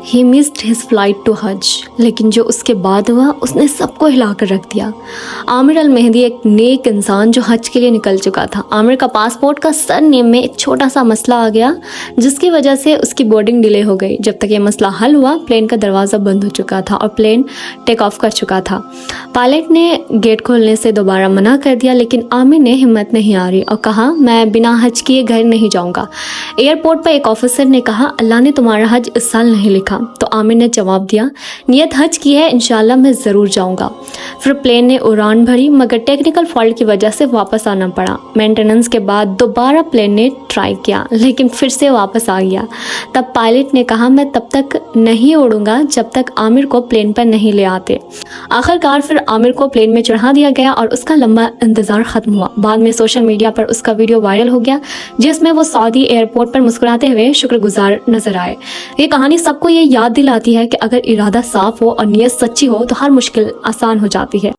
He missed his flight to हज, लेकिन जो उसके बाद हुआ उसने सबको हिला कर रख दिया। आमिर अल मेहदी एक नेक इंसान जो हज के लिए निकल चुका था। आमिर का पासपोर्ट का सरनेम में एक छोटा सा मसला आ गया जिसकी वजह से उसकी बोर्डिंग डिले हो गई। जब तक ये मसला हल हुआ प्लेन का दरवाज़ा बंद हो चुका था और प्लेन टेक ऑफ कर चुका था। पायलट ने गेट खोलने से दोबारा मना कर दिया, लेकिन आमिर ने हिम्मत नहीं हारी और कहा मैं बिना हज किए घर नहीं जाऊँगा। एयरपोर्ट पर एक ऑफिसर ने कहा अल्लाह ने तुम्हारा हज इस साल नहीं लिखा। तो आमिर ने जवाब दिया नियत हज की है, इंशाल्लाह मैं ज़रूर जाऊंगा। फिर प्लेन ने उड़ान भरी मगर टेक्निकल फॉल्ट की वजह से वापस आना पड़ा। मेंटेनेंस के बाद दोबारा प्लेन ने ट्राई किया लेकिन फिर से वापस आ गया। तब पायलट ने कहा मैं तब तक नहीं उड़ूंगा जब तक आमिर को प्लेन पर नहीं ले आते। आखिरकार फिर आमिर को प्लेन में चढ़ा दिया गया और उसका लंबा इंतज़ार ख़त्म हुआ। बाद में सोशल मीडिया पर उसका वीडियो वायरल हो गया जिसमें वो सऊदी एयरपोर्ट पर मुस्कुराते हुए शुक्रगुजार नजर आए। ये कहानी सबको ये याद दिलाती है कि अगर इरादा साफ हो और नीयत सच्ची हो तो हर मुश्किल आसान हो जाती है।